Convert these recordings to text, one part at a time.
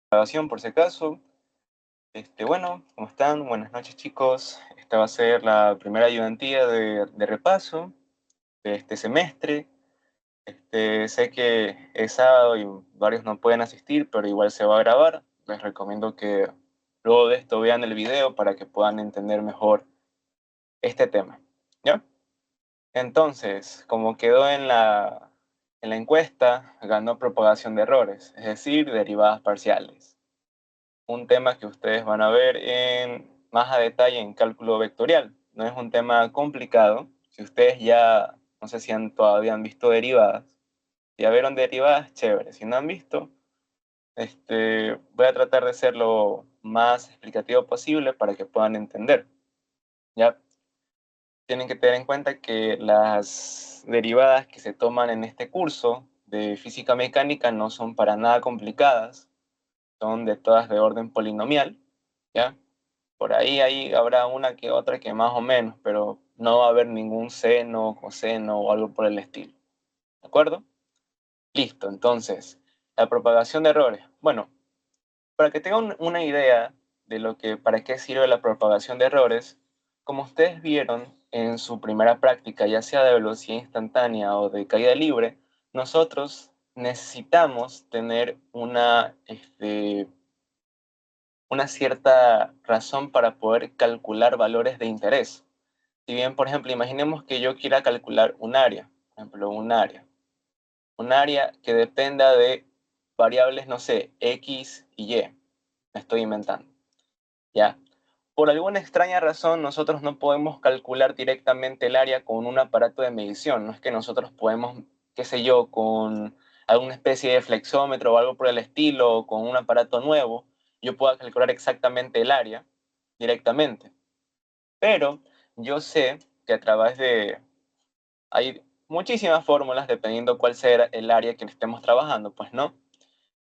Grabación por si acaso. Bueno, ¿cómo están? Buenas noches, chicos. Esta va a ser la primera ayudantía de repaso de este semestre. Sé que es sábado y varios no pueden asistir, pero igual se va a grabar. Les recomiendo que luego de esto vean el video para que puedan entender mejor este tema, ¿ya? Entonces, como quedó en la encuesta, ganó propagación de errores, es decir, derivadas parciales. Un tema que ustedes van a ver más a detalle en cálculo vectorial. No es un tema complicado. Si ustedes ya, no sé si todavía han visto derivadas, si ya vieron derivadas, chévere. Si no han visto, voy a tratar de ser lo más explicativo posible para que puedan entender. ¿Ya? Tienen que tener en cuenta que las derivadas que se toman en este curso de física mecánica no son para nada complicadas, son de todas de orden polinomial, ¿ya? Por ahí habrá una que otra que más o menos, pero no va a haber ningún seno, coseno o algo por el estilo. ¿De acuerdo? Listo, entonces, la propagación de errores. Bueno, para que tengan una idea de para qué sirve la propagación de errores, como ustedes vieron en su primera práctica, ya sea de velocidad instantánea o de caída libre, nosotros necesitamos tener una cierta razón para poder calcular valores de interés. Si bien, por ejemplo, imaginemos que yo quiera calcular un área, por ejemplo, un área que dependa de variables, no sé, X y Y, me estoy inventando, ¿ya? Por alguna extraña razón, nosotros no podemos calcular directamente el área con un aparato de medición. No es que nosotros podemos, qué sé yo, con alguna especie de flexómetro o algo por el estilo, o con un aparato nuevo, yo pueda calcular exactamente el área directamente. Pero yo sé que hay muchísimas fórmulas dependiendo cuál sea el área que estemos trabajando, pues no.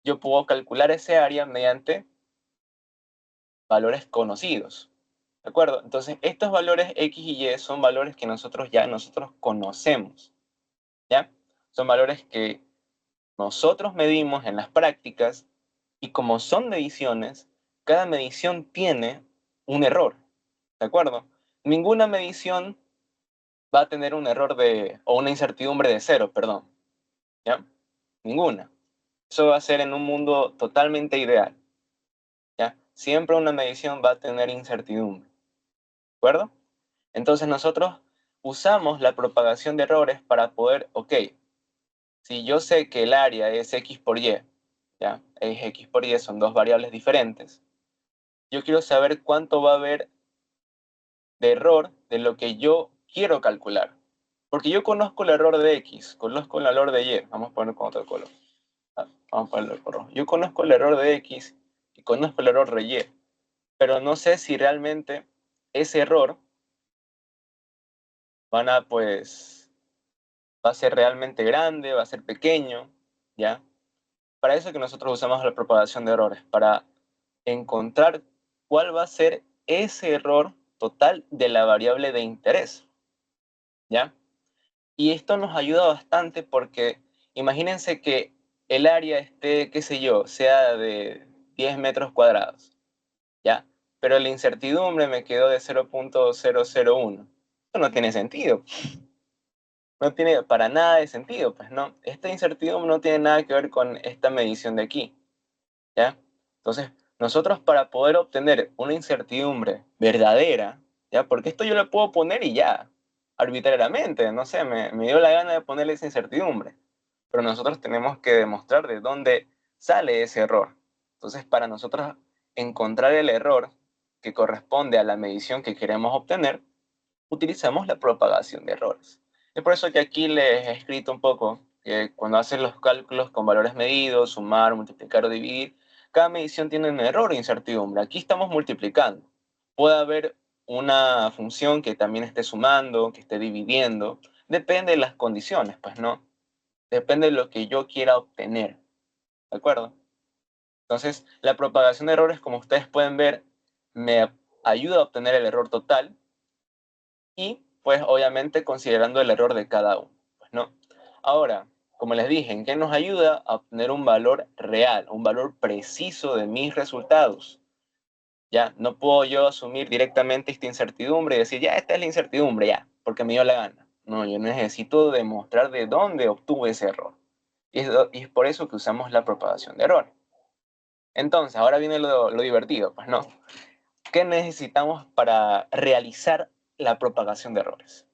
Yo puedo calcular ese área mediante valores conocidos, ¿de acuerdo? Entonces, estos valores X y Y son valores que nosotros conocemos, ¿ya? Son valores que nosotros medimos en las prácticas y como son mediciones, cada medición tiene un error, ¿de acuerdo? Ninguna medición va a tener un error o una incertidumbre de cero, perdón, ¿ya? Ninguna. Eso va a ser en un mundo totalmente ideal, ¿ya? Siempre una medición va a tener incertidumbre, ¿de acuerdo? Entonces nosotros usamos la propagación de errores para poder, ok, si yo sé que el área es X por Y, ¿ya? Es X por Y, son dos variables diferentes. Yo quiero saber cuánto va a haber de error de lo que yo quiero calcular. Porque yo conozco el error de X, conozco el error de Y. Vamos a poner con otro color. Vamos a ponerlo con rojo. Yo conozco el error de X y conozco el error de Y, pero no sé si realmente ese error pues, va a ser realmente grande, va a ser pequeño, ¿ya? Para eso es que nosotros usamos la propagación de errores, para encontrar cuál va a ser ese error total de la variable de interés, ¿ya? Y esto nos ayuda bastante porque imagínense que el área esté, qué sé yo, sea de 10 metros cuadrados, ¿ya? Pero la incertidumbre me quedó de 0.001. Eso no tiene sentido. No tiene para nada de sentido, pues no. Esta incertidumbre no tiene nada que ver con esta medición de aquí, ¿ya? Entonces, nosotros para poder obtener una incertidumbre verdadera, ¿ya? Porque esto yo lo puedo poner y ya, arbitrariamente, no sé, me dio la gana de ponerle esa incertidumbre. Pero nosotros tenemos que demostrar de dónde sale ese error. Entonces, para nosotros encontrar el error que corresponde a la medición que queremos obtener, utilizamos la propagación de errores. Es por eso que aquí les he escrito un poco que cuando hacen los cálculos con valores medidos, sumar, multiplicar o dividir, cada medición tiene un error e incertidumbre. Aquí estamos multiplicando. Puede haber una función que también esté sumando, que esté dividiendo. Depende de las condiciones, pues no. Depende de lo que yo quiera obtener. ¿De acuerdo? Entonces, la propagación de errores, como ustedes pueden ver, me ayuda a obtener el error total y, pues, obviamente considerando el error de cada uno. Pues, ¿no? Ahora, como les dije, ¿en qué nos ayuda a obtener un valor real, un valor preciso de mis resultados. Ya, no puedo yo asumir directamente esta incertidumbre y decir, ya, esta es la incertidumbre, ya, porque me dio la gana. No, yo necesito demostrar de dónde obtuve ese error. Y es por eso que usamos la propagación de errores. Entonces, ahora viene lo divertido, pues no. ¿Qué necesitamos para realizar la propagación de errores?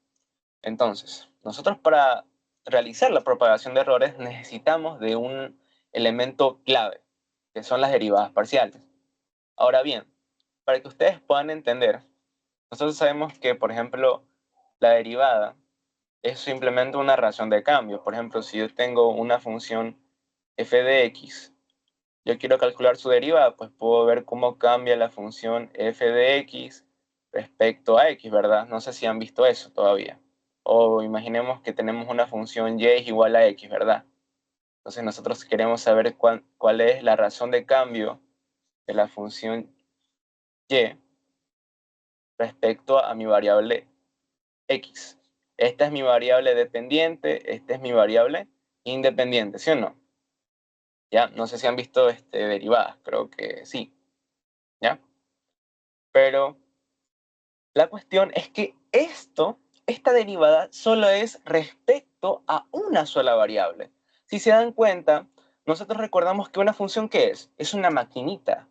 Entonces, nosotros para realizar la propagación de errores necesitamos de un elemento clave, que son las derivadas parciales. Ahora bien, para que ustedes puedan entender, nosotros sabemos que, por ejemplo, la derivada es simplemente una relación de cambio. Por ejemplo, si yo tengo una función f de x, yo quiero calcular su derivada, pues puedo ver cómo cambia la función f de x respecto a x, ¿verdad? No sé si han visto eso todavía. O imaginemos que tenemos una función y es igual a x, ¿verdad? Entonces nosotros queremos saber cuál es la razón de cambio de la función y respecto a mi variable x. Esta es mi variable dependiente, esta es mi variable independiente, ¿sí o no? Ya, no sé si han visto derivadas, creo que sí, ¿ya? Pero la cuestión es que esta derivada solo es respecto a una sola variable. Si se dan cuenta, nosotros recordamos que una función, ¿qué es? Es una maquinita.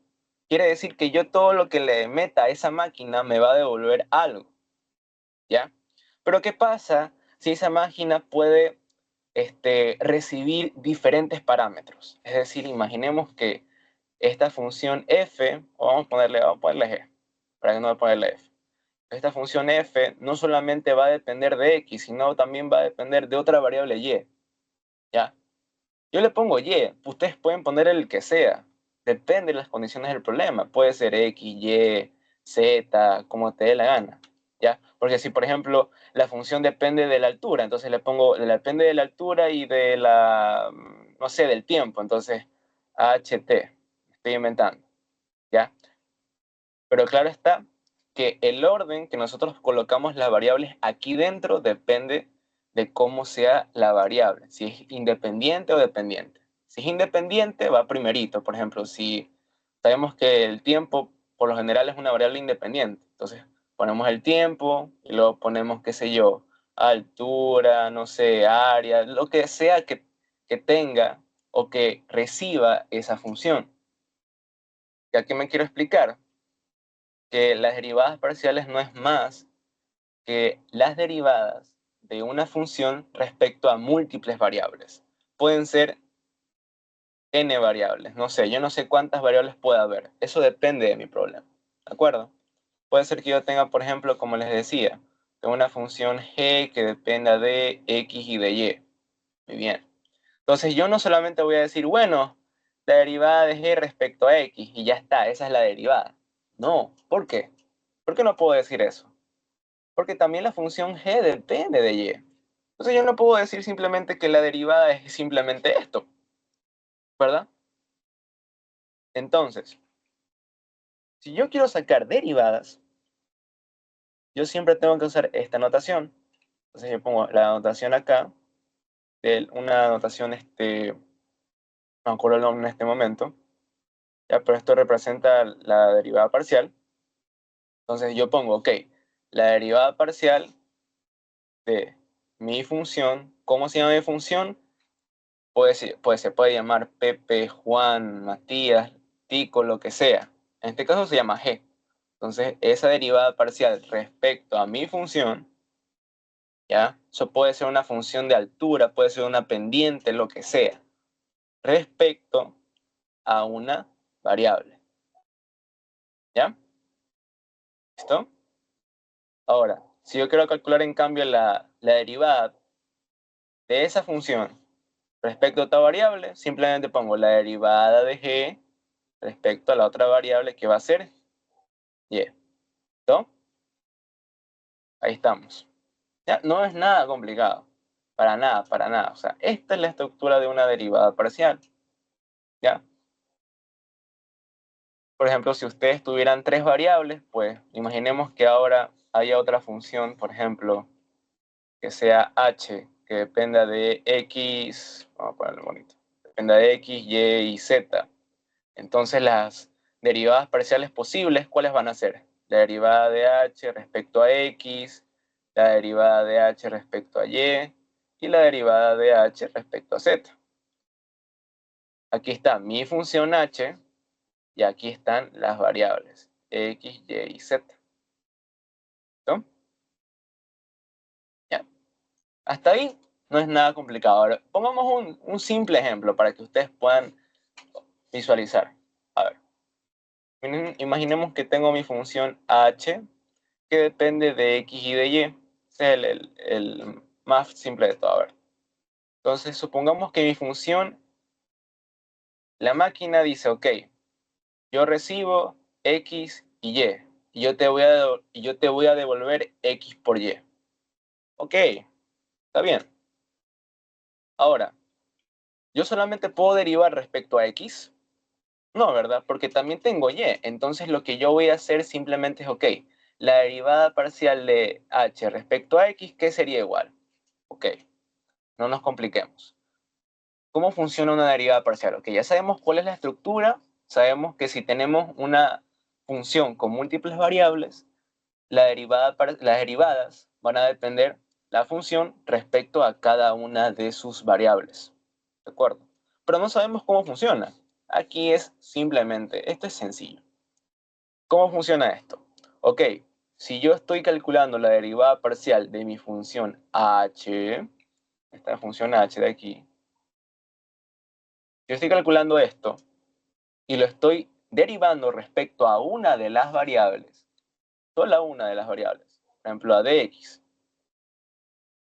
Quiere decir que yo todo lo que le meta a esa máquina me va a devolver algo, ¿ya? Pero ¿qué pasa si esa máquina puede recibir diferentes parámetros? Es decir, imaginemos que esta función f, o vamos a ponerle g, para que no ponerle f. Esta función f no solamente va a depender de x, sino también va a depender de otra variable y, ¿ya? Yo le pongo y, ustedes pueden poner el que sea, depende de las condiciones del problema, puede ser x, y, z, como te dé la gana, ¿ya? Porque si, por ejemplo, la función depende de la altura, entonces le pongo, depende de la altura y de la, no sé, del tiempo, entonces, ht, estoy inventando, ¿ya? Pero claro está que el orden que nosotros colocamos las variables aquí dentro depende de cómo sea la variable, si es independiente o dependiente. Si es independiente, va primerito. Por ejemplo, si sabemos que el tiempo por lo general es una variable independiente, entonces ponemos el tiempo y luego ponemos, qué sé yo, altura, no sé, área, lo que sea que tenga o que reciba esa función. ¿Y aquí me quiero explicar? Que las derivadas parciales no es más que las derivadas de una función respecto a múltiples variables. Pueden ser n variables, no sé, yo no sé cuántas variables puede haber. Eso depende de mi problema, ¿de acuerdo? Puede ser que yo tenga, por ejemplo, como les decía, una función g que dependa de x y de y. Muy bien. Entonces yo no solamente voy a decir, bueno, la derivada de g respecto a x y ya está, esa es la derivada. No, ¿por qué? ¿Por qué no puedo decir eso? Porque también la función g depende de y. Entonces yo no puedo decir simplemente que la derivada es simplemente esto, ¿verdad? Entonces, si yo quiero sacar derivadas, yo siempre tengo que usar esta notación. Entonces yo pongo la notación acá, una notación, no me acuerdo el nombre en este momento, ya, pero esto representa la derivada parcial. Entonces yo pongo, ok, la derivada parcial de mi función, ¿cómo se llama mi función? Se puede llamar Pepe, Juan, Matías, Tico, lo que sea. En este caso se llama g. Entonces, esa derivada parcial respecto a mi función, ¿ya? Eso puede ser una función de altura, puede ser una pendiente, lo que sea, respecto a una variable, ¿ya? ¿Listo? Ahora, si yo quiero calcular en cambio la derivada de esa función respecto a otra variable, simplemente pongo la derivada de g respecto a la otra variable que va a ser y. ¿Listo? Ahí estamos. Ya, no es nada complicado. Para nada, para nada. O sea, esta es la estructura de una derivada parcial. ¿Ya? Por ejemplo, si ustedes tuvieran tres variables, pues imaginemos que ahora haya otra función, por ejemplo, que sea h, que dependa de x, vamos a ponerlo bonito, dependa de x, y y z. Entonces las derivadas parciales posibles, ¿cuáles van a ser? La derivada de h respecto a x, la derivada de h respecto a y la derivada de h respecto a z. Aquí está mi función h y aquí están las variables x, y z. ¿Listo? Ya. Hasta ahí no es nada complicado. Ahora, pongamos un simple ejemplo para que ustedes puedan visualizar. A ver, imaginemos que tengo mi función h que depende de x y de y. Ese es el más simple de todo. A ver. Entonces, supongamos que mi función, la máquina dice, ok, yo recibo x y y, y yo te voy a devolver x por y. Ok, está bien. Ahora, ¿yo solamente puedo derivar respecto a x? No, ¿verdad? Porque también tengo y. Entonces, lo que yo voy a hacer simplemente es, ok, la derivada parcial de h respecto a x, ¿qué sería igual? Ok, no nos compliquemos. ¿Cómo funciona una derivada parcial? Ok, ya sabemos cuál es la estructura. Sabemos que si tenemos una función con múltiples variables, las derivadas van a depender la función respecto a cada una de sus variables. ¿De acuerdo? Pero no sabemos cómo funciona. Aquí es simplemente, esto es sencillo. ¿Cómo funciona esto? Ok, si yo estoy calculando la derivada parcial de mi función h, esta función h de aquí, yo estoy calculando esto y lo estoy derivando respecto a una de las variables, solo una de las variables, por ejemplo, a de x.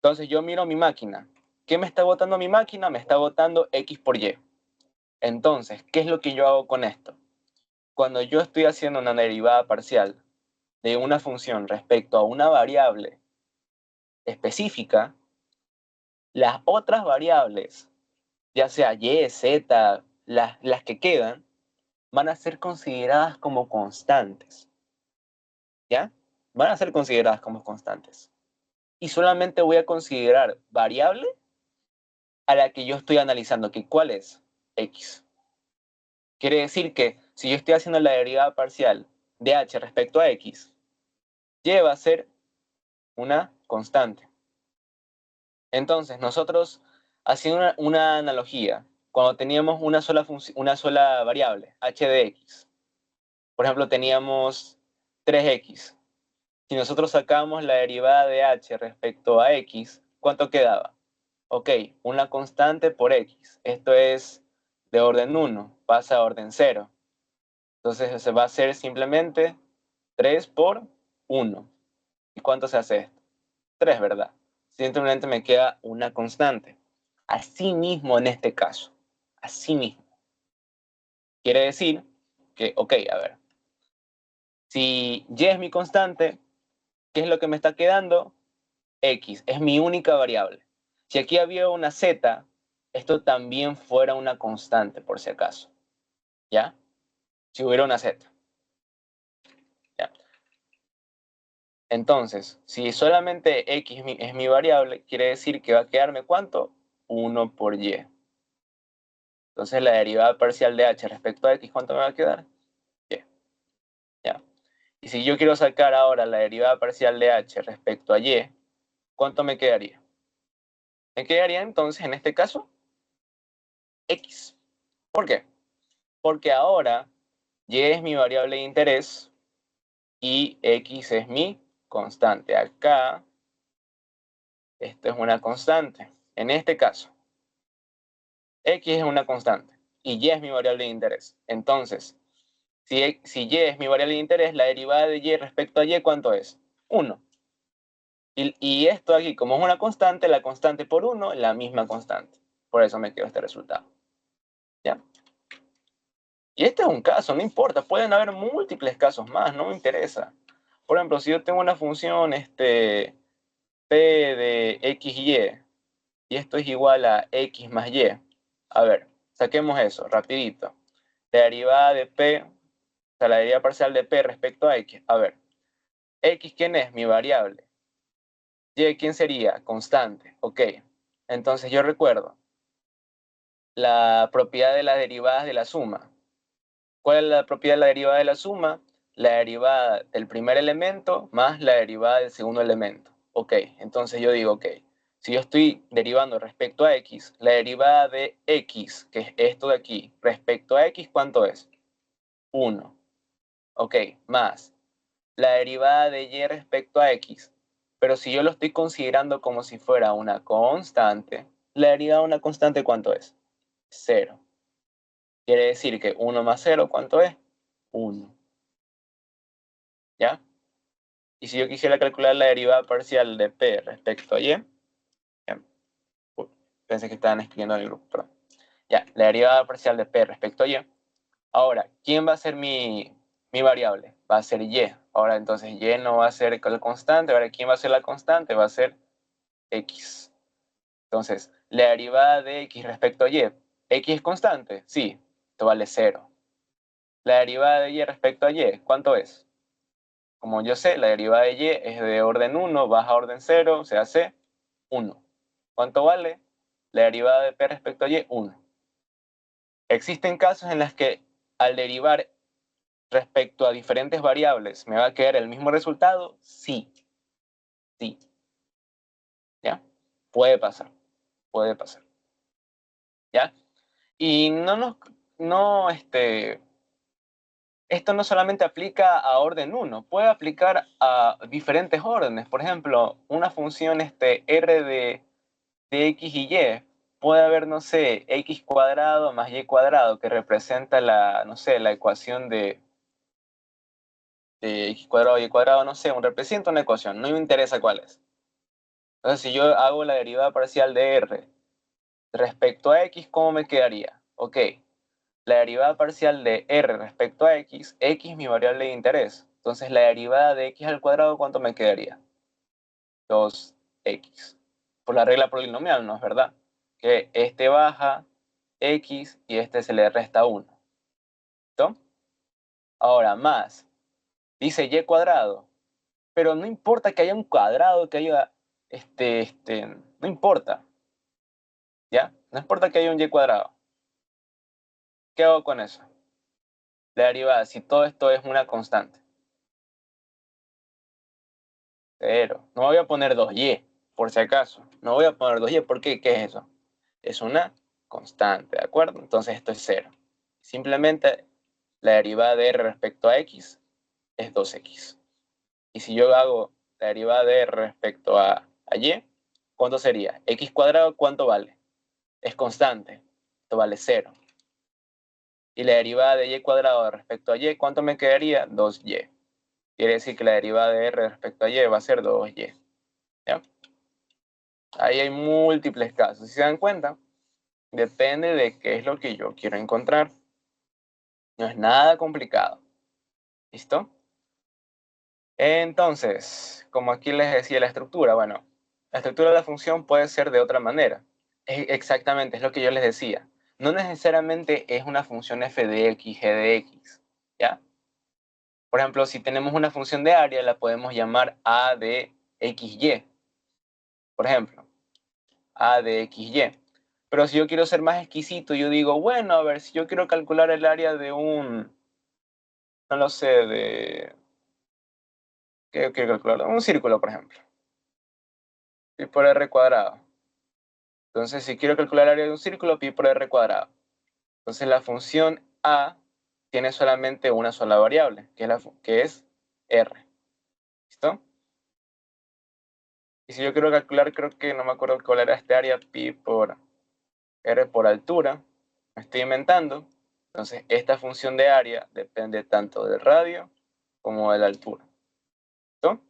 Entonces yo miro mi máquina. ¿Qué me está botando mi máquina? Me está botando x por y. Entonces, ¿qué es lo que yo hago con esto? Cuando yo estoy haciendo una derivada parcial de una función respecto a una variable específica, las otras variables, ya sea y, z, las que quedan, van a ser consideradas como constantes. ¿Ya? Van a ser consideradas como constantes. Y solamente voy a considerar variable a la que yo estoy analizando, que ¿cuál es? X. Quiere decir que si yo estoy haciendo la derivada parcial de h respecto a x, y va a ser una constante. Entonces, nosotros, haciendo una analogía, cuando teníamos una sola variable, h de x, por ejemplo, teníamos 3x. Si nosotros sacamos la derivada de h respecto a x, ¿cuánto quedaba? Ok, una constante por x. Esto es de orden 1, pasa a orden 0. Entonces se va a hacer simplemente 3 por 1. ¿Y cuánto se hace esto? 3, ¿verdad? Simplemente me queda una constante. Así mismo en este caso. Así mismo. Quiere decir que, ok, a ver. Si y es mi constante, ¿qué es lo que me está quedando? X. Es mi única variable. Si aquí había una z, esto también fuera una constante, por si acaso. ¿Ya? Si hubiera una z. ¿Ya? Entonces, si solamente x es mi variable, quiere decir que va a quedarme ¿cuánto? 1 por y. Entonces la derivada parcial de h respecto a x, ¿cuánto me va a quedar? Y. ¿Ya? Y si yo quiero sacar ahora la derivada parcial de h respecto a y, ¿cuánto me quedaría? Me quedaría entonces, en este caso, x. ¿Por qué? Porque ahora y es mi variable de interés y x es mi constante. Acá, esto es una constante. En este caso, x es una constante y y es mi variable de interés. Entonces, si y es mi variable de interés, la derivada de y respecto a y, ¿cuánto es? 1. Y esto aquí, como es una constante, la constante por 1, la misma constante. Por eso me quedo este resultado. ¿Ya? Y este es un caso, no importa. Pueden haber múltiples casos más, no me interesa. Por ejemplo, si yo tengo una función p de x y y esto es igual a x más y. A ver, saquemos eso, rapidito. La derivada de p, o sea, la derivada parcial de p respecto a x. A ver, x, ¿quién es? Mi variable. Y, ¿quién sería? Constante. Ok. Entonces yo recuerdo, la propiedad de las derivadas de la suma. ¿Cuál es la propiedad de la derivada de la suma? La derivada del primer elemento más la derivada del segundo elemento. Ok, entonces yo digo, ok, si yo estoy derivando respecto a x, la derivada de x, que es esto de aquí, respecto a x, ¿cuánto es? 1. Ok, más la derivada de y respecto a x. Pero si yo lo estoy considerando como si fuera una constante, la derivada de una constante, ¿cuánto es? 0. Quiere decir que 1 más 0, ¿cuánto es? 1. ¿Ya? Y si yo quisiera calcular la derivada parcial de p respecto a y, ya, pensé que estaban escribiendo en el grupo, perdón. Ya, la derivada parcial de p respecto a y. Ahora, ¿quién va a ser mi variable? Va a ser y. Ahora, entonces, y no va a ser la constante. Ahora, ¿quién va a ser la constante? Va a ser x. Entonces, la derivada de x respecto a y. ¿X es constante? Sí, esto vale 0. La derivada de y respecto a y, ¿cuánto es? Como yo sé, la derivada de y es de orden 1, baja a orden 0, se hace 1. ¿Cuánto vale? La derivada de p respecto a y, 1. Existen casos en los que al derivar respecto a diferentes variables, ¿me va a quedar el mismo resultado? Sí. Sí. ¿Ya? Puede pasar. Puede pasar. ¿Ya? Y esto no solamente aplica a orden 1, puede aplicar a diferentes órdenes. Por ejemplo, una función r de x y y, puede haber, no sé, x cuadrado más y cuadrado, que representa la, no sé, la ecuación de x cuadrado y cuadrado, no sé, representa una ecuación, no me interesa cuál es. Entonces, si yo hago la derivada parcial de r respecto a x, ¿cómo me quedaría? Ok, la derivada parcial de r respecto a x, x es mi variable de interés. Entonces, la derivada de x al cuadrado, ¿cuánto me quedaría? 2x. Por la regla polinomial, ¿no es verdad? Que este baja x y este se le resta 1. ¿Listo? Ahora, más. Dice y cuadrado. Pero no importa que haya un cuadrado, que haya no importa. ¿Ya? No importa que haya un y cuadrado. ¿Qué hago con eso? La derivada, si todo esto es una constante. Pero no voy a poner 2y, por si acaso. No voy a poner 2y, ¿por qué? ¿Qué es eso? Es una constante, ¿de acuerdo? Entonces esto es 0. Simplemente la derivada de r respecto a x es 2x. Y si yo hago la derivada de r respecto a y, ¿cuánto sería? X cuadrado, ¿cuánto vale? Es constante. Esto vale 0. Y la derivada de y cuadrado respecto a y, ¿cuánto me quedaría? 2y. Quiere decir que la derivada de r respecto a y va a ser 2y. ¿Ya? Ahí hay múltiples casos. Si se dan cuenta, depende de qué es lo que yo quiero encontrar. No es nada complicado. ¿Listo? Entonces, como aquí les decía la estructura, bueno, la estructura de la función puede ser de otra manera. Exactamente, es lo que yo les decía. No necesariamente es una función f de x, g de x, ¿ya? Por ejemplo, si tenemos una función de área, la podemos llamar a de xy. Por ejemplo, a de xy. Pero si yo quiero ser más exquisito, yo digo, bueno, a ver, si yo quiero calcular el área de no lo sé, ¿qué quiero calcular? Un círculo, por ejemplo. Pi por r cuadrado. Entonces, si quiero calcular el área de un círculo, pi por r cuadrado. Entonces, la función a tiene solamente una sola variable, que es r. ¿Listo? Y si yo quiero calcular, creo que no me acuerdo cuál era este área, pi por r por altura, me estoy inventando. Entonces, esta función de área depende tanto del radio como de la altura. ¿Listo?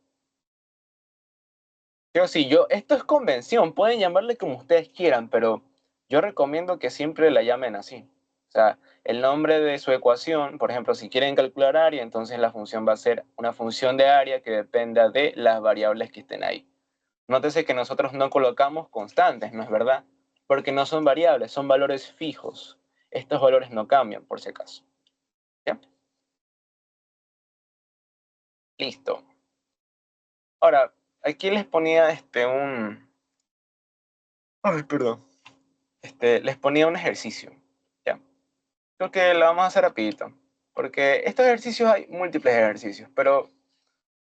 Pero sí, esto es convención, pueden llamarle como ustedes quieran, pero yo recomiendo que siempre la llamen así. O sea, el nombre de su ecuación, por ejemplo, si quieren calcular área, entonces la función va a ser una función de área que dependa de las variables que estén ahí. Nótese que nosotros no colocamos constantes, ¿no es verdad? Porque no son variables, son valores fijos. Estos valores no cambian, por si acaso. ¿Ya? Listo. Ahora, aquí les ponía Ay, perdón. les ponía un ejercicio, ¿ya? Creo que lo vamos a hacer rapidito, porque estos ejercicios hay múltiples ejercicios, pero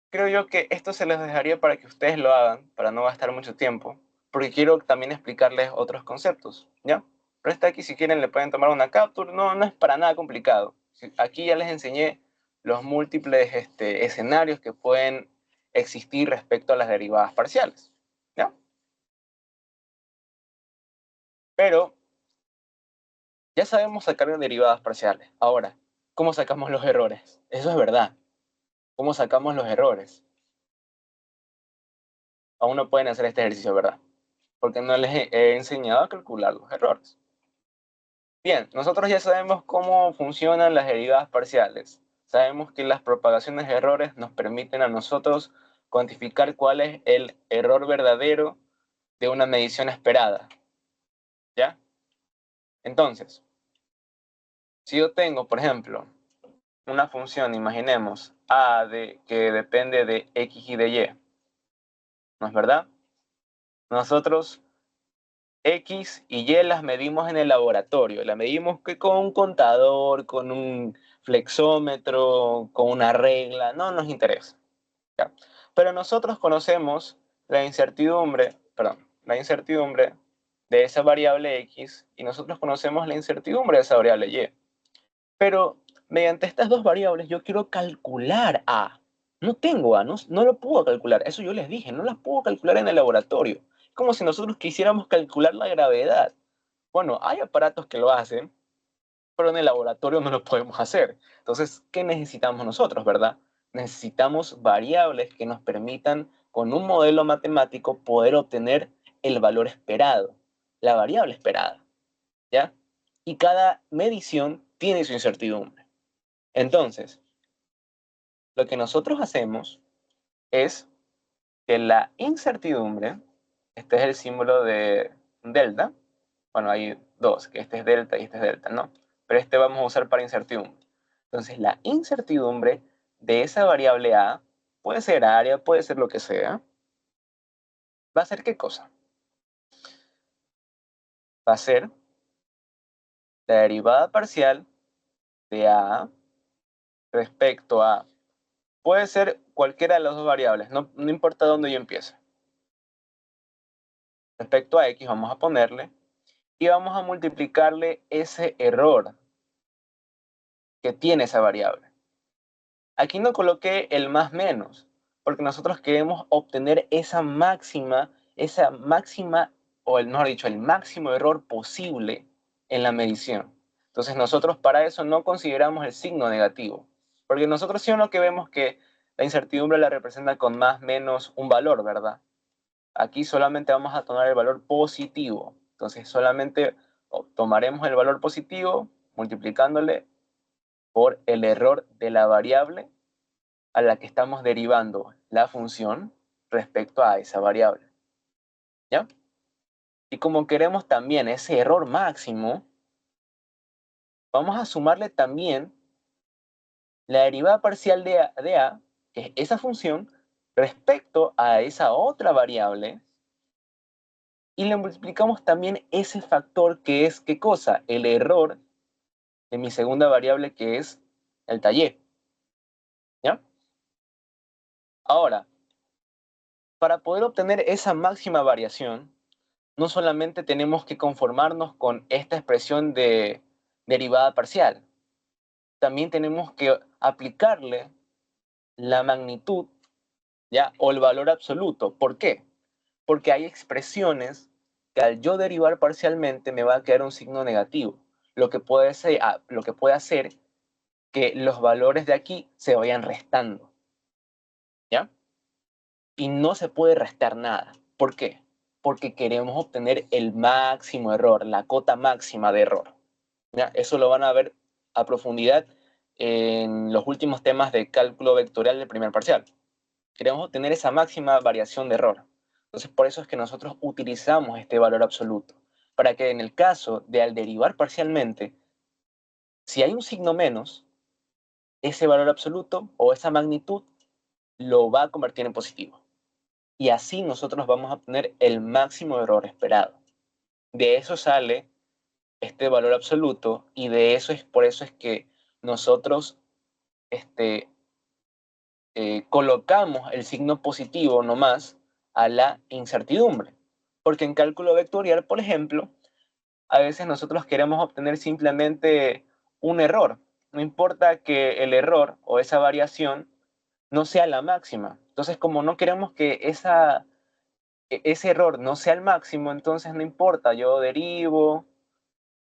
creo yo que esto se les dejaría para que ustedes lo hagan, para no gastar mucho tiempo, porque quiero también explicarles otros conceptos, ¿ya? Pero está aquí, si quieren le pueden tomar una capture, no es para nada complicado. Aquí ya les enseñé los múltiples escenarios que pueden existir respecto a las derivadas parciales, ¿ya? Pero ya sabemos sacar derivadas parciales. Ahora, ¿cómo sacamos los errores? Eso es verdad. ¿Cómo sacamos los errores? Aún no pueden hacer este ejercicio, ¿verdad? Porque no les he enseñado a calcular los errores. Bien, nosotros ya sabemos cómo funcionan las derivadas parciales. Sabemos que las propagaciones de errores nos permiten a nosotros cuantificar cuál es el error verdadero de una medición esperada. ¿Ya? Entonces, si yo tengo, por ejemplo, una función, imaginemos, que depende de x y de y, ¿no es verdad? Nosotros X y Y las medimos en el laboratorio. La medimos que con un contador, con un flexómetro, con una regla, no nos interesa. ¿Ya? Pero nosotros conocemos la incertidumbre de esa variable X y nosotros conocemos la incertidumbre de esa variable Y. Pero mediante estas dos variables yo quiero calcular A. No tengo A, no lo puedo calcular. Eso yo les dije, no las puedo calcular en el laboratorio. Es como si nosotros quisiéramos calcular la gravedad. Bueno, hay aparatos que lo hacen, pero en el laboratorio no lo podemos hacer. Entonces, ¿qué necesitamos nosotros, verdad? Necesitamos variables que nos permitan, con un modelo matemático, poder obtener el valor esperado, la variable esperada, ¿ya? Y cada medición tiene su incertidumbre. Entonces, lo que nosotros hacemos es que la incertidumbre, este es el símbolo de delta, bueno, hay dos, que este es delta y este es delta, ¿no? Pero este vamos a usar para incertidumbre. Entonces, la incertidumbre de esa variable A, puede ser área, puede ser lo que sea, ¿va a ser qué cosa? Va a ser la derivada parcial de A respecto a, puede ser cualquiera de las dos variables, no importa dónde yo empiece. Respecto a X vamos a ponerle y vamos a multiplicarle ese error que tiene esa variable. Aquí no coloqué el más menos, porque nosotros queremos obtener esa máxima, o mejor dicho, el máximo error posible en la medición. Entonces nosotros para eso no consideramos el signo negativo, porque nosotros sí o no que vemos que la incertidumbre la representa con más menos un valor, ¿verdad? Aquí solamente vamos a tomar el valor positivo. Entonces solamente tomaremos el valor positivo multiplicándole por el error de la variable a la que estamos derivando la función respecto a esa variable. ¿Ya? Y como queremos también ese error máximo, vamos a sumarle también la derivada parcial de A, que es esa función, respecto a esa otra variable, y le multiplicamos también ese factor que es, ¿qué cosa? El error de mi segunda variable, que es el taller. ¿Ya? Ahora, para poder obtener esa máxima variación, no solamente tenemos que conformarnos con esta expresión de derivada parcial, también tenemos que aplicarle la magnitud, ¿ya? O el valor absoluto. ¿Por qué? Porque hay expresiones que al yo derivar parcialmente me va a quedar un signo negativo, lo que puede hacer que los valores de aquí se vayan restando, ¿ya? Y no se puede restar nada. ¿Por qué? Porque queremos obtener el máximo error, la cota máxima de error. ¿Ya? Eso lo van a ver a profundidad en los últimos temas de cálculo vectorial del primer parcial. Queremos obtener esa máxima variación de error. Entonces, por eso es que nosotros utilizamos este valor absoluto, para que en el caso de al derivar parcialmente, si hay un signo menos, ese valor absoluto o esa magnitud lo va a convertir en positivo. Y así nosotros vamos a obtener el máximo error esperado. De eso sale este valor absoluto y de eso por eso es que nosotros colocamos el signo positivo nomás a la incertidumbre. Porque en cálculo vectorial, por ejemplo, a veces nosotros queremos obtener simplemente un error. No importa que el error o esa variación no sea la máxima. Entonces, como no queremos que ese error no sea el máximo, entonces no importa, yo derivo,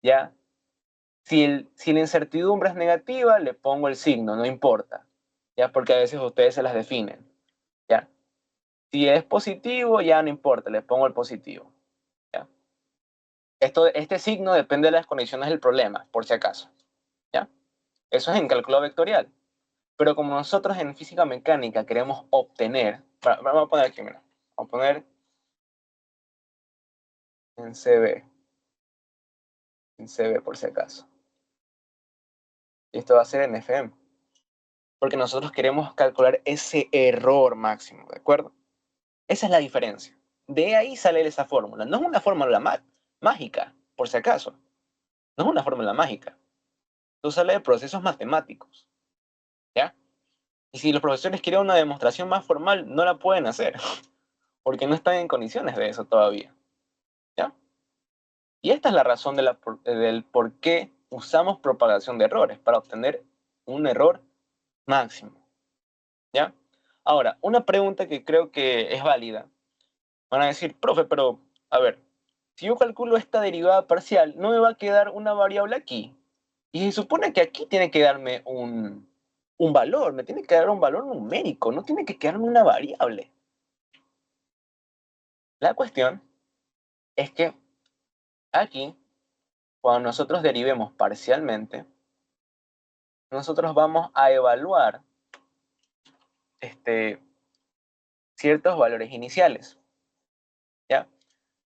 ¿ya? Si la incertidumbre es negativa, le pongo el signo, no importa, ¿ya? Porque a veces ustedes se las definen, ¿ya? Si es positivo, ya no importa, le pongo el positivo, ¿ya? Este signo depende de las condiciones del problema, por si acaso, ¿ya? Eso es en cálculo vectorial. Pero como nosotros en física mecánica queremos obtener, vamos a poner aquí, mira, vamos a poner en CB por si acaso. Y esto va a ser en FM. Porque nosotros queremos calcular ese error máximo, ¿de acuerdo? Esa es la diferencia. De ahí sale esa fórmula. No es una fórmula mágica, por si acaso. No es una fórmula mágica. Esto sale de procesos matemáticos, ¿ya? Y si los profesores quieren una demostración más formal, no la pueden hacer, porque no están en condiciones de eso todavía, ¿ya? Y esta es la razón del por qué usamos propagación de errores, para obtener un error máximo, ¿ya? Ahora, una pregunta que creo que es válida. Van a decir, profe, pero, a ver, si yo calculo esta derivada parcial, no me va a quedar una variable aquí. Y se supone que aquí tiene que darme un valor, me tiene que dar un valor numérico, no tiene que quedarme una variable. La cuestión es que aquí, cuando nosotros derivemos parcialmente, nosotros vamos a evaluar ciertos valores iniciales, ¿ya?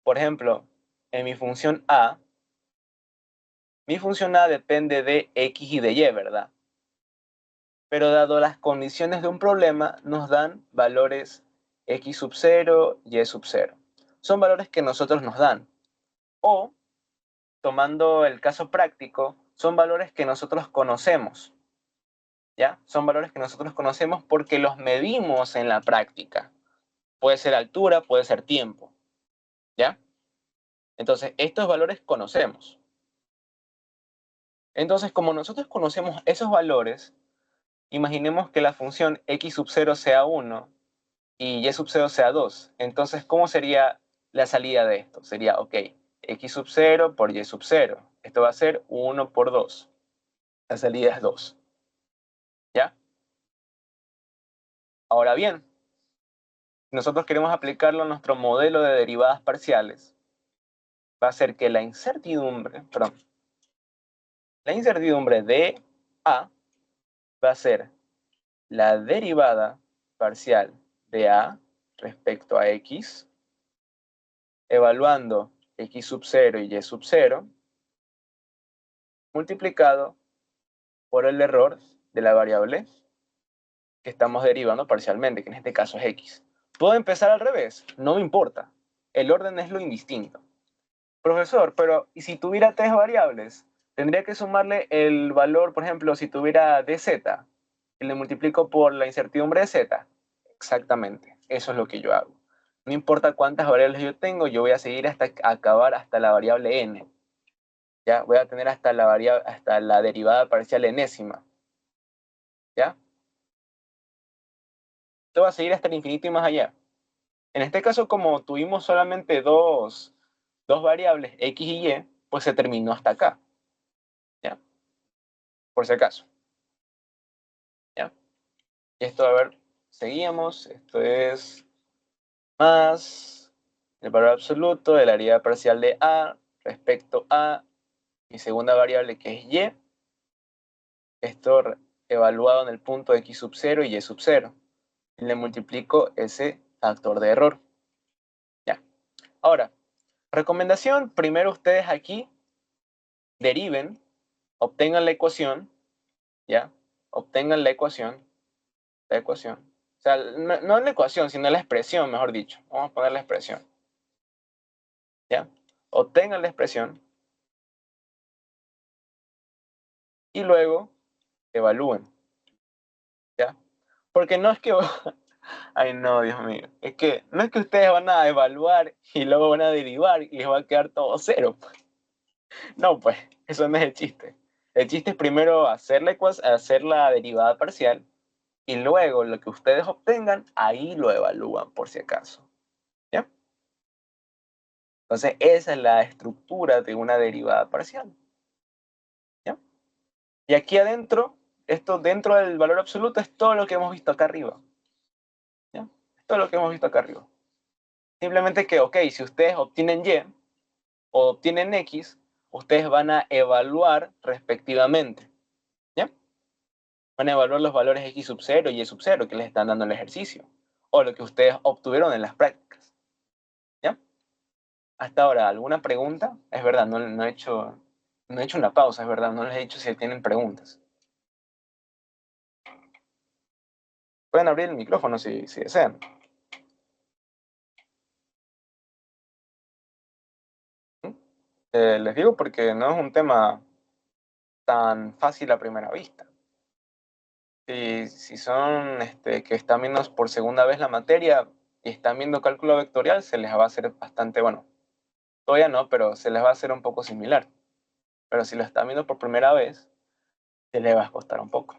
Por ejemplo, en mi función A depende de X y de Y, ¿verdad? Pero dado las condiciones de un problema, nos dan valores X sub 0, Y sub 0. Son valores que nosotros nos dan. O, tomando el caso práctico, son valores que nosotros conocemos. ¿Ya? Son valores que nosotros conocemos porque los medimos en la práctica. Puede ser altura, puede ser tiempo. ¿Ya? Entonces, estos valores conocemos. Entonces, como nosotros conocemos esos valores, imaginemos que la función X sub 0 sea 1 y Y sub 0 sea 2. Entonces, ¿cómo sería la salida de esto? Sería, ok, X sub 0 por Y sub 0. Esto va a ser 1 por 2. La salida es 2. ¿Ya? Ahora bien, nosotros queremos aplicarlo a nuestro modelo de derivadas parciales. Va a ser que la incertidumbre de A va a ser la derivada parcial de A respecto a X, evaluando X sub 0 y Y sub 0, multiplicado por el error de la variable que estamos derivando parcialmente, que en este caso es X. ¿Puedo empezar al revés? No me importa. El orden es lo indistinto. Profesor, pero ¿y si tuviera tres variables? Tendría que sumarle el valor, por ejemplo, si tuviera dz, y le multiplico por la incertidumbre de z. Exactamente, eso es lo que yo hago. No importa cuántas variables yo tengo, yo voy a seguir hasta acabar hasta la variable n. ¿Ya? Voy a tener hasta la derivada parcial enésima. ¿Ya? Esto va a seguir hasta el infinito y más allá. En este caso, como tuvimos solamente dos variables, x y y, pues se terminó hasta acá. ¿Ya? Por si acaso. ¿Ya? Y esto, a ver, seguíamos. Esto es más el valor absoluto de la derivada parcial de a respecto a mi segunda variable que es y. Esto evaluado en el punto x sub 0 y y sub 0. Y le multiplico ese factor de error. ¿Ya? Ahora, recomendación, primero ustedes aquí deriven, obtengan la ecuación, ¿ya? Obtengan la ecuación. O sea, no la ecuación, sino la expresión, mejor dicho. Vamos a poner la expresión, ¿ya? obtengan la expresión y luego evalúen, ¿ya? Porque no es que... Ay, no, Dios mío. Es que no es que ustedes van a evaluar y luego van a derivar y les va a quedar todo cero. No, pues, eso no es el chiste. El chiste es primero hacer la derivada parcial y luego lo que ustedes obtengan, ahí lo evalúan por si acaso. ¿Ya? Entonces, esa es la estructura de una derivada parcial. ¿Ya? Y aquí adentro, esto dentro del valor absoluto es todo lo que hemos visto acá arriba. ¿Ya? Es todo lo que hemos visto acá arriba. Simplemente que, ok, si ustedes obtienen Y o obtienen X, ustedes van a evaluar respectivamente. ¿Ya? Van a evaluar los valores X sub 0 y Y sub 0 que les están dando en el ejercicio. O lo que ustedes obtuvieron en las prácticas. ¿Ya? Hasta ahora, ¿alguna pregunta? Es verdad, no he hecho una pausa, es verdad, no les he dicho si tienen preguntas. Pueden abrir el micrófono si desean. Les digo porque no es un tema tan fácil a primera vista. Si son que están viendo por segunda vez la materia y están viendo cálculo vectorial, se les va a hacer bastante, bueno, todavía no, pero se les va a hacer un poco similar. Pero si lo están viendo por primera vez, se les va a costar un poco.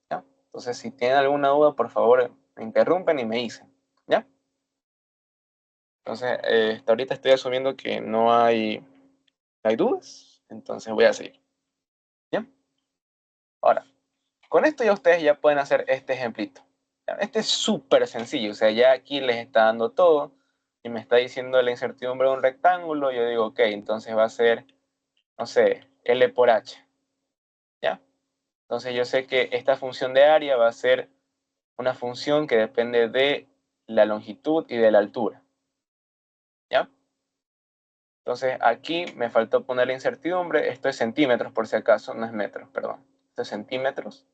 ¿Ya? Entonces, si tienen alguna duda, por favor, me interrumpen y me dicen. ¿Ya? Entonces, hasta ahorita estoy asumiendo que no hay dudas, entonces voy a seguir. ¿Ya? Ahora, con esto ya ustedes ya pueden hacer este ejemplito. Este es súper sencillo, o sea, ya aquí les está dando todo y me está diciendo la incertidumbre de un rectángulo. Yo digo, ok, entonces va a ser, no sé, L por H. ¿Ya? Entonces yo sé que esta función de área va a ser una función que depende de la longitud y de la altura. ¿Ya? Entonces aquí me faltó poner la incertidumbre. Esto es centímetros por si acaso, no es metros, perdón. Esto es centímetros.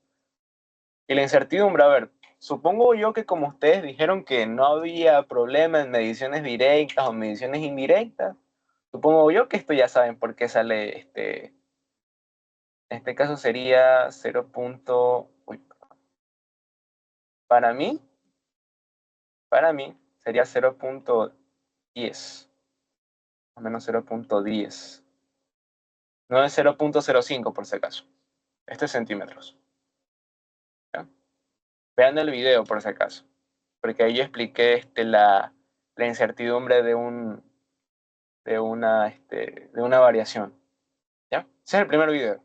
Y la incertidumbre, a ver, supongo yo que como ustedes dijeron que no había problema en mediciones directas o mediciones indirectas, supongo yo que esto ya saben por qué sale en este caso sería 0. Uy, para mí sería 0.10, o menos 0.10. No es 0.05 por si acaso. Esto es centímetros. ¿Ya? Vean el video por si acaso, porque ahí yo expliqué la incertidumbre de una variación. ¿Ya? Ese es el primer video.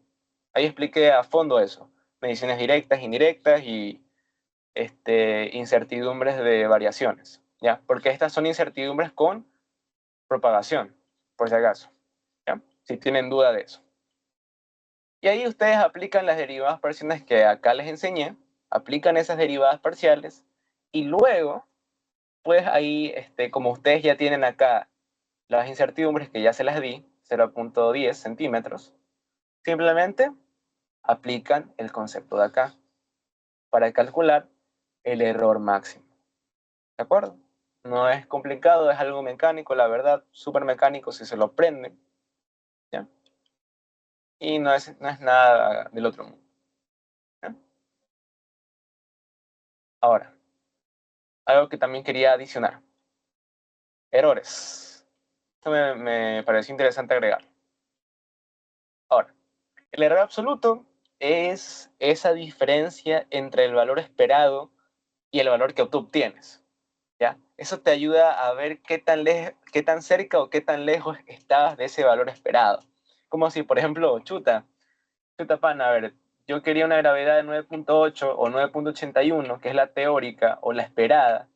Ahí expliqué a fondo eso. Mediciones directas, indirectas y incertidumbres de variaciones. ¿Ya? Porque estas son incertidumbres con propagación, por si acaso. ¿Ya? Si tienen duda de eso. Y ahí ustedes aplican las derivadas parciales que acá les enseñé, aplican esas derivadas parciales y luego, pues ahí, como ustedes ya tienen acá las incertidumbres que ya se las di, 0.10 centímetros, simplemente aplican el concepto de acá para calcular el error máximo. ¿De acuerdo? No es complicado, es algo mecánico, la verdad, súper mecánico si se lo aprenden. ¿Ya? Y no es nada del otro mundo. ¿Ya? Ahora, algo que también quería adicionar. Errores. Esto me pareció interesante agregar. Ahora, el error absoluto es esa diferencia entre el valor esperado y el valor que tú obtienes. ¿Ya? Eso te ayuda a ver qué tan cerca o qué tan lejos estabas de ese valor esperado. Como si, por ejemplo, chuta pan, a ver, yo quería una gravedad de 9.8 o 9.81, que es la teórica o la esperada.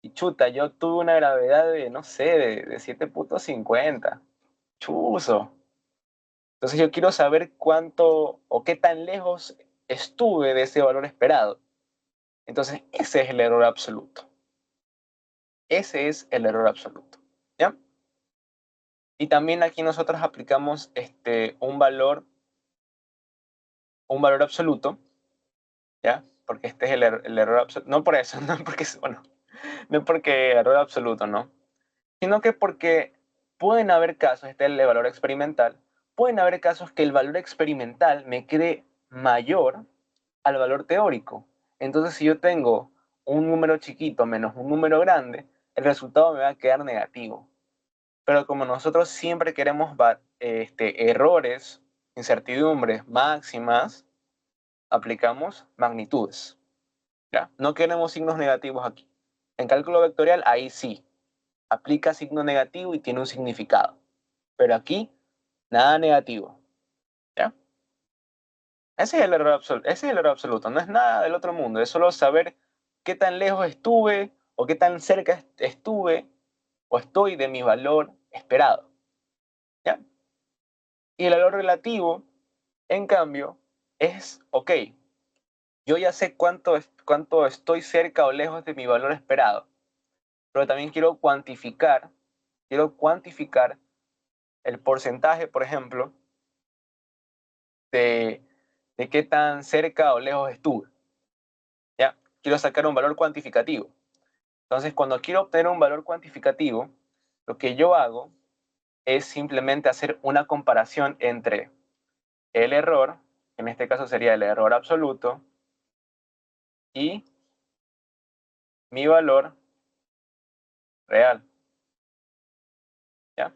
Y chuta, yo tuve una gravedad de, no sé, de 7.50. Chuzo. Entonces yo quiero saber cuánto o qué tan lejos estuve de ese valor esperado. Entonces ese es el error absoluto. Ese es el error absoluto. ¿Ya? Y también aquí nosotros aplicamos un valor absoluto, ¿ya? Porque este es el error absoluto. No por eso, no porque, bueno, no porque error absoluto, no. Sino que porque pueden haber casos, este es el valor experimental, pueden haber casos que el valor experimental me quede mayor al valor teórico. Entonces, si yo tengo un número chiquito menos un número grande, el resultado me va a quedar negativo. Pero como nosotros siempre queremos errores, incertidumbres máximas, aplicamos magnitudes. ¿Ya? No queremos signos negativos aquí. En cálculo vectorial, ahí sí, aplica signo negativo y tiene un significado. Pero aquí, nada negativo. ¿Ya? Ese es el error absoluto. Ese es el error absoluto. No es nada del otro mundo. Es solo saber qué tan lejos estuve o qué tan cerca estuve o estoy de mi valor esperado. ¿Ya? Y el valor relativo, en cambio, es, ok, yo ya sé cuánto estoy cerca o lejos de mi valor esperado, pero también quiero cuantificar el porcentaje, por ejemplo, de, de qué tan cerca o lejos estuve. ¿Ya? Quiero sacar un valor cuantificativo. Entonces, cuando quiero obtener un valor cuantificativo, lo que yo hago es simplemente hacer una comparación entre el error, en este caso sería el error absoluto, y mi valor real. ¿Ya?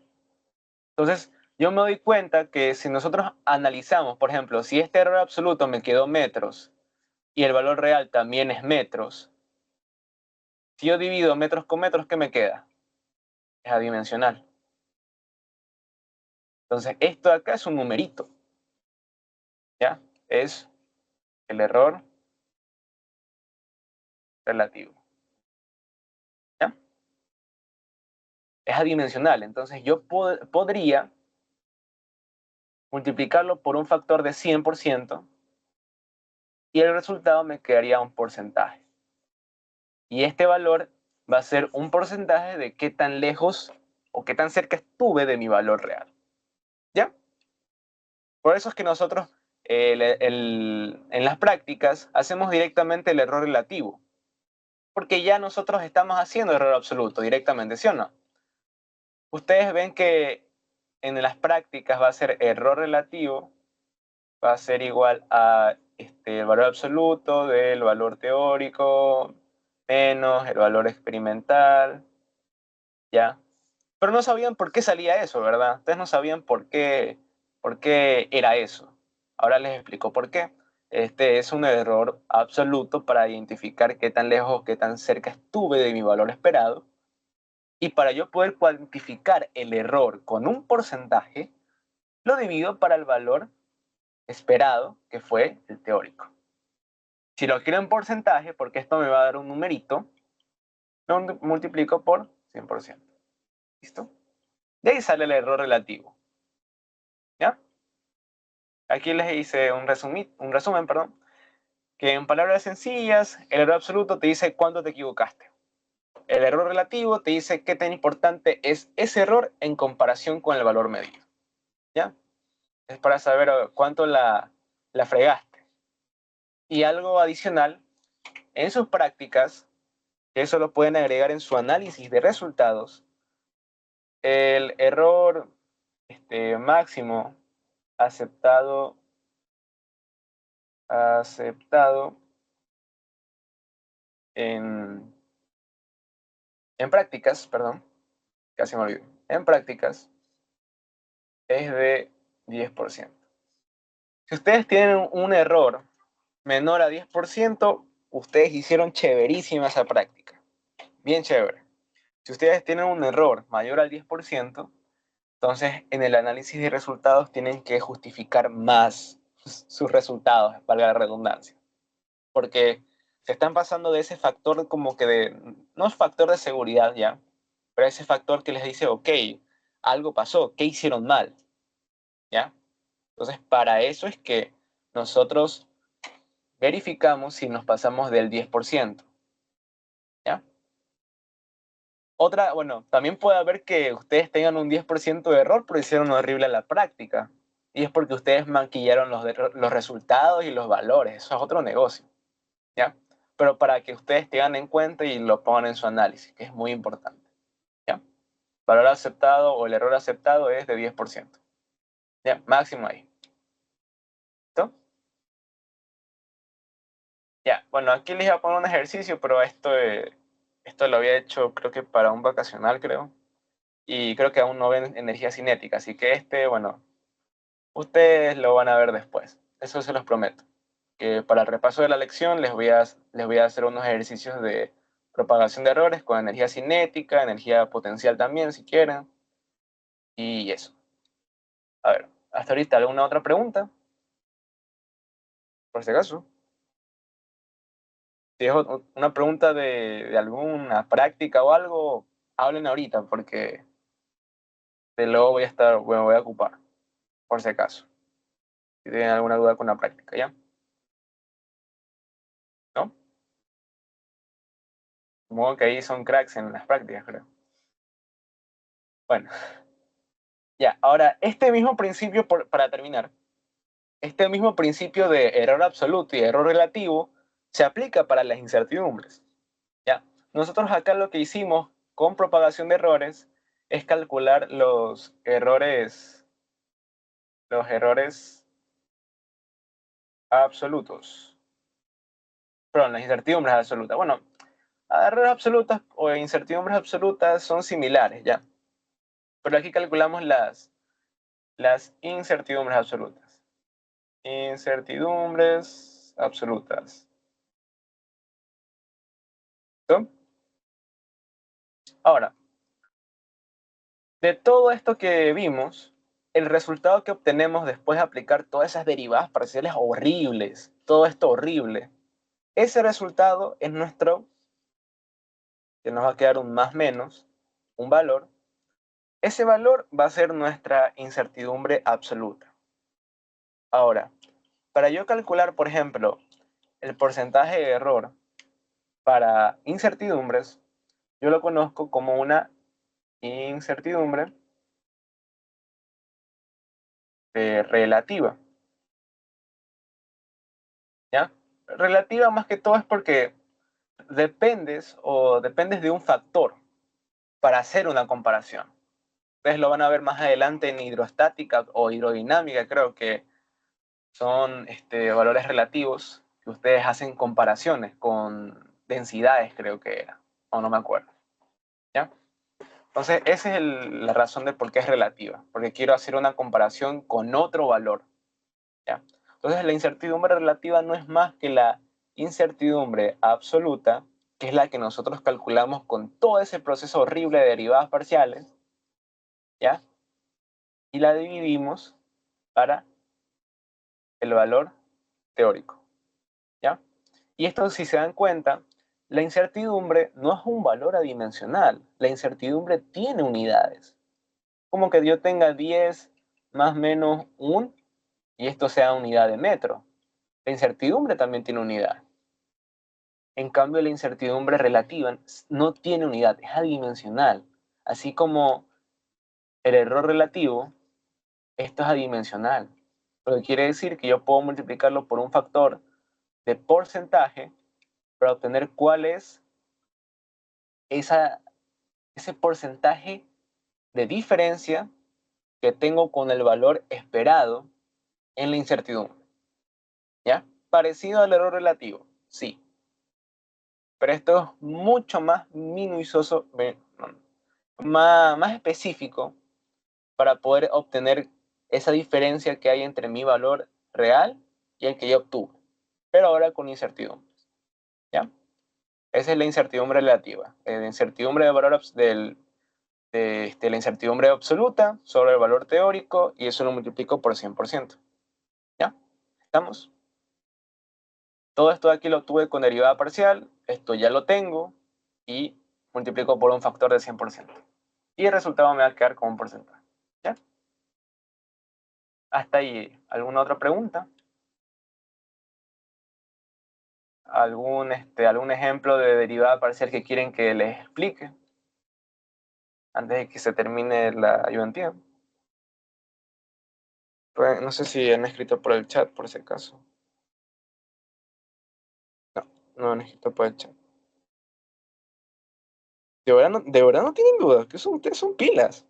Entonces, yo me doy cuenta que si nosotros analizamos, por ejemplo, si este error absoluto me quedó metros y el valor real también es metros, si yo divido metros con metros, ¿qué me queda? Es adimensional. Entonces, esto de acá es un numerito. ¿Ya? Es el error relativo. ¿Ya? Es adimensional. Entonces, yo podría multiplicarlo por un factor de 100% y el resultado me quedaría un porcentaje. Y este valor va a ser un porcentaje de qué tan lejos o qué tan cerca estuve de mi valor real. ¿Ya? Por eso es que nosotros en las prácticas hacemos directamente el error relativo. Porque ya nosotros estamos haciendo error absoluto directamente, ¿sí o no? Ustedes ven que en las prácticas va a ser error relativo, va a ser igual a el valor absoluto del valor teórico menos el valor experimental, ¿ya? Pero no sabían por qué salía eso, ¿verdad? Ustedes no sabían por qué era eso. Ahora les explico por qué. Este es un error absoluto para identificar qué tan lejos o qué tan cerca estuve de mi valor esperado. Y para yo poder cuantificar el error con un porcentaje, lo divido para el valor esperado, que fue el teórico. Si lo quiero en porcentaje, porque esto me va a dar un numerito, lo multiplico por 100%. ¿Listo? De ahí sale el error relativo. ¿Ya? Aquí les hice un resumen, perdón, que en palabras sencillas, el error absoluto te dice cuánto te equivocaste. El error relativo te dice qué tan importante es ese error en comparación con el valor medido. ¿Ya? Es para saber cuánto la fregaste. Y algo adicional, en sus prácticas, que eso lo pueden agregar en su análisis de resultados, el error máximo aceptado en prácticas, perdón, casi me olvido, en prácticas es de 10%. Si ustedes tienen un error menor a 10%, ustedes hicieron chéverísima esa práctica, bien chévere. Si ustedes tienen un error mayor al 10%, entonces en el análisis de resultados tienen que justificar más sus resultados, valga la redundancia. Porque se están pasando de ese factor como que no es factor de seguridad ya, pero ese factor que les dice, ok, algo pasó, ¿qué hicieron mal? ¿Ya? Entonces, para eso es que nosotros verificamos si nos pasamos del 10%. ¿Ya? Bueno, también puede haber que ustedes tengan un 10% de error, pero hicieron horrible la práctica. Y es porque ustedes maquillaron los resultados y los valores. Eso es otro negocio. ¿Ya? Pero para que ustedes tengan en cuenta y lo pongan en su análisis, que es muy importante. ¿Ya? valor aceptado o el error aceptado es de 10%. Ya, máximo ahí. ¿Listo? Ya, bueno, aquí les voy a poner un ejercicio, pero esto lo había hecho creo que para un vacacional, creo. Y creo que aún no ven energía cinética, así que bueno, ustedes lo van a ver después. Eso se los prometo. Que para el repaso de la lección les voy a hacer unos ejercicios de propagación de errores con energía cinética, energía potencial también, si quieren. Y eso. A ver, hasta ahorita, ¿alguna otra pregunta? Por si acaso. Si es una pregunta de alguna práctica o algo, hablen ahorita, porque de luego me voy a ocupar, por si acaso. Si tienen alguna duda con la práctica, ¿ya? ¿No? Supongo que ahí son cracks en las prácticas, creo. Bueno, ya. Ahora, este mismo principio, para terminar, este mismo principio de error absoluto y error relativo se aplica para las incertidumbres, ¿ya? Nosotros acá lo que hicimos con propagación de errores es calcular los errores absolutos. Perdón, las incertidumbres absolutas. Bueno, errores absolutas o incertidumbres absolutas son similares, ¿ya? Pero aquí calculamos las incertidumbres absolutas. Incertidumbres absolutas. ¿Listo? Ahora, de todo esto que vimos, el resultado que obtenemos después de aplicar todas esas derivadas parciales horribles, todo esto horrible, ese resultado es nuestro, que nos va a quedar un más menos, un valor. Ese valor va a ser nuestra incertidumbre absoluta. Ahora, para yo calcular, por ejemplo, el porcentaje de error para incertidumbres, yo lo conozco como una incertidumbre relativa, ¿ya? Relativa más que todo es porque dependes de un factor para hacer una comparación. Ustedes lo van a ver más adelante en hidrostática o hidrodinámica, creo que son valores relativos que ustedes hacen comparaciones con densidades, creo que era, o no me acuerdo, ¿ya? Entonces, esa es la razón de por qué es relativa, porque quiero hacer una comparación con otro valor, ¿ya? Entonces, la incertidumbre relativa no es más que la incertidumbre absoluta, que es la que nosotros calculamos con todo ese proceso horrible de derivadas parciales, ¿ya? Y la dividimos para el valor teórico, ¿ya? Y esto, si se dan cuenta, la incertidumbre no es un valor adimensional, la incertidumbre tiene unidades. Como que yo tenga 10 más menos 1 y esto sea unidad de metro. La incertidumbre también tiene unidad. En cambio, la incertidumbre relativa no tiene unidad, es adimensional. Así como el error relativo, esto es adimensional. Lo que quiere decir que yo puedo multiplicarlo por un factor de porcentaje para obtener cuál es ese porcentaje de diferencia que tengo con el valor esperado en la incertidumbre. ¿Ya? Parecido al error relativo, sí. Pero esto es mucho más minucioso, más específico para poder obtener esa diferencia que hay entre mi valor real y el que yo obtuve. Pero ahora con incertidumbres. ¿Ya? Esa es la incertidumbre relativa. La incertidumbre de valor de la incertidumbre absoluta sobre el valor teórico y eso lo multiplico por 100%. ¿Ya? ¿Estamos? Todo esto de aquí lo obtuve con derivada parcial, esto ya lo tengo y multiplico por un factor de 100%. Y el resultado me va a quedar como un porcentaje. ¿Ya? Hasta ahí. ¿Alguna otra pregunta? ¿Algún ejemplo de derivada parcial que quieren que les explique antes de que se termine la ayudantía? Pues, no sé si han escrito por el chat, por ese caso. No, no han escrito por el chat. De verdad no tienen dudas, que ustedes son pilas.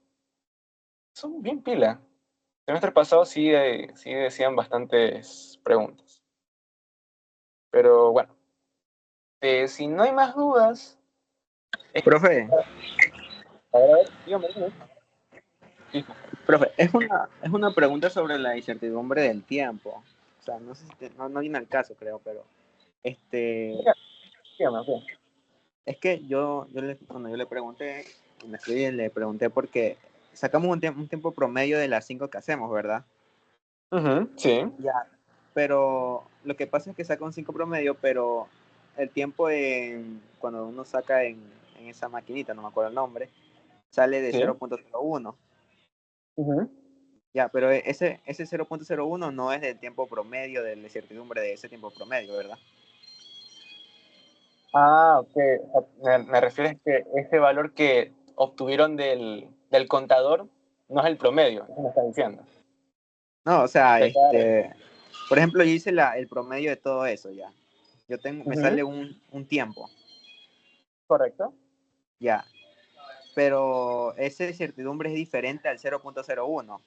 Son bien pilas. El semestre pasado sí, sí decían bastantes preguntas. Pero bueno, si no hay más dudas, Profe, a ver, dígame. Sí, profe, es una pregunta sobre la incertidumbre del tiempo. O sea, no sé si no viene al caso, creo, pero este, dígame, ok. es que cuando yo le pregunté, y me escribí, le pregunté porque sacamos un tiempo promedio de las 5 que hacemos, ¿verdad? Ujú, sí, Ya, pero lo que pasa es que saca un 5 promedio, pero el tiempo cuando uno saca en esa maquinita, no me acuerdo el nombre, sale de sí. 0.01. Ujú. Ya, pero ese 0.01 no es del tiempo promedio, de la incertidumbre de ese tiempo promedio, ¿verdad? Ah, ok. O sea, me refieres que ese valor que obtuvieron del contador no es el promedio, eso me está diciendo. No, o sea, De cada- por ejemplo, yo hice el promedio de todo eso ya. Me Ujú, sale un tiempo, correcto. ya, pero esa incertidumbre es diferente al 0.01.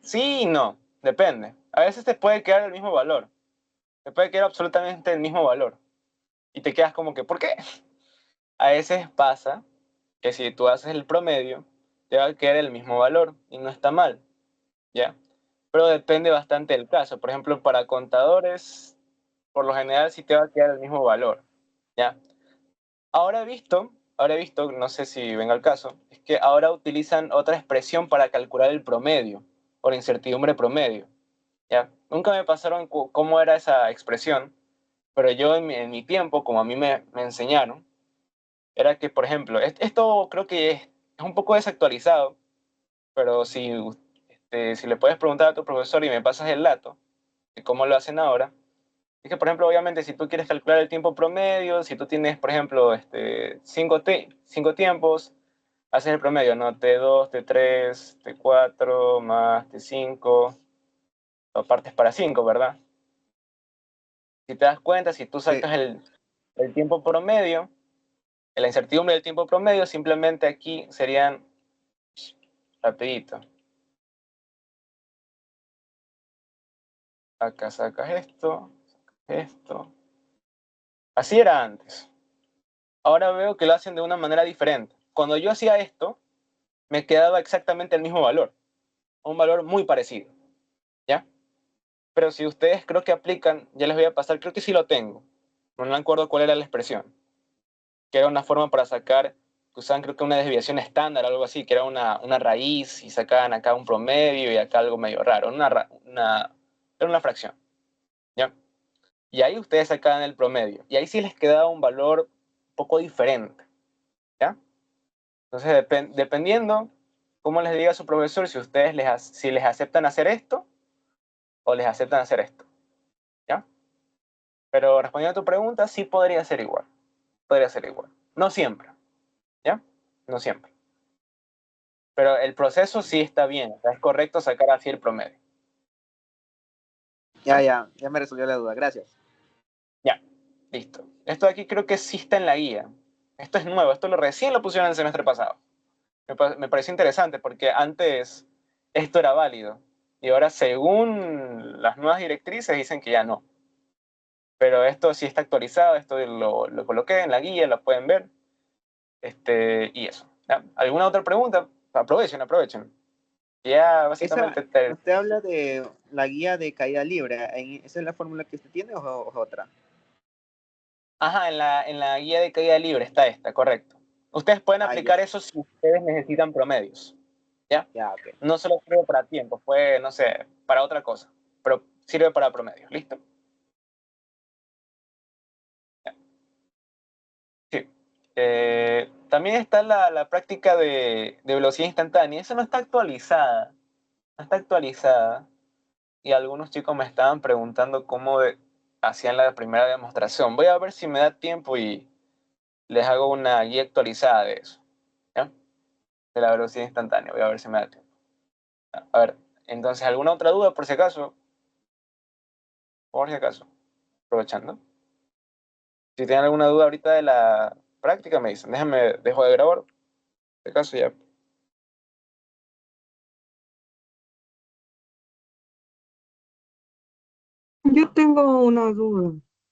Sí y no, depende. A veces te puede quedar el mismo valor, te puede quedar absolutamente el mismo valor. Y te quedas como que, ¿por qué? A veces pasa que si tú haces el promedio, te va a quedar el mismo valor y no está mal, ¿ya? Pero depende bastante del caso. Por ejemplo, para contadores, por lo general sí te va a quedar el mismo valor, ¿ya? Ahora he visto, no sé si venga el caso, es que ahora utilizan otra expresión para calcular el promedio, o la incertidumbre promedio, ¿ya? Nunca me pasaron cómo era esa expresión, pero yo en mi tiempo, como a mí me enseñaron, era que, por ejemplo, esto creo que es un poco desactualizado, pero si le puedes preguntar a tu profesor y me pasas el dato de cómo lo hacen ahora, es que, por ejemplo, obviamente, si tú quieres calcular el tiempo promedio, si tú tienes, por ejemplo, cinco tiempos, haces el promedio, ¿no? T2, T3, T4, más T5, o partes para 5, ¿verdad? Si te das cuenta, si tú Sí, sacas el tiempo promedio, la incertidumbre del tiempo promedio, simplemente aquí serían, rapidito, acá sacas esto. Así era antes. Ahora veo que lo hacen de una manera diferente. Cuando yo hacía esto, me quedaba exactamente el mismo valor, un valor muy parecido, ¿ya? Pero si ustedes creo que aplican, ya les voy a pasar, creo que sí lo tengo, no me acuerdo cuál era la expresión, que era una forma para sacar, que usaban creo que una desviación estándar, algo así, que era una raíz y sacaban acá un promedio y acá algo medio raro, era una fracción, ¿ya? Y ahí ustedes sacaban el promedio, y ahí sí les quedaba un valor un poco diferente, ¿ya? Entonces, dependiendo cómo les diga su profesor, si les aceptan hacer esto o les aceptan hacer esto, ¿ya? Pero respondiendo a tu pregunta, sí podría ser igual. Podría ser igual. No siempre, ¿ya? No siempre. Pero el proceso sí está bien. O sea, es correcto sacar así el promedio, ¿ya? ya me resolvió la duda, gracias. Ya, listo. Esto de aquí creo que sí está en la guía. Esto es nuevo, recién lo pusieron el semestre pasado. Me pareció interesante porque antes esto era válido y ahora según las nuevas directrices dicen que ya no. Pero esto sí está actualizado, esto lo coloqué en la guía, lo pueden ver. Y eso. ¿Ya? ¿Alguna otra pregunta? Aprovechen, aprovechen. Ya básicamente Usted habla de la guía de caída libre, ¿esa es la fórmula que usted tiene o es otra? Ajá, en la guía de caída libre está esta, correcto. Ustedes pueden Ah, ya, aplicar eso si ustedes necesitan promedios, ¿ya? ya, ok. No solo sirve para tiempo, puede, no sé, para otra cosa, pero sirve para promedios, ¿listo? Ya. Sí. También está la práctica de velocidad instantánea. Esa no está actualizada. No está actualizada. Y algunos chicos me estaban preguntando hacían la primera demostración. Voy a ver si me da tiempo y les hago una guía actualizada de eso, ¿ya? De la velocidad instantánea. Voy a ver si me da tiempo. A ver, entonces, ¿alguna otra duda por si acaso? Por si acaso, aprovechando. Si tienen alguna duda ahorita de la práctica, me dicen, dejo de grabar, de caso ya. Yo tengo una duda.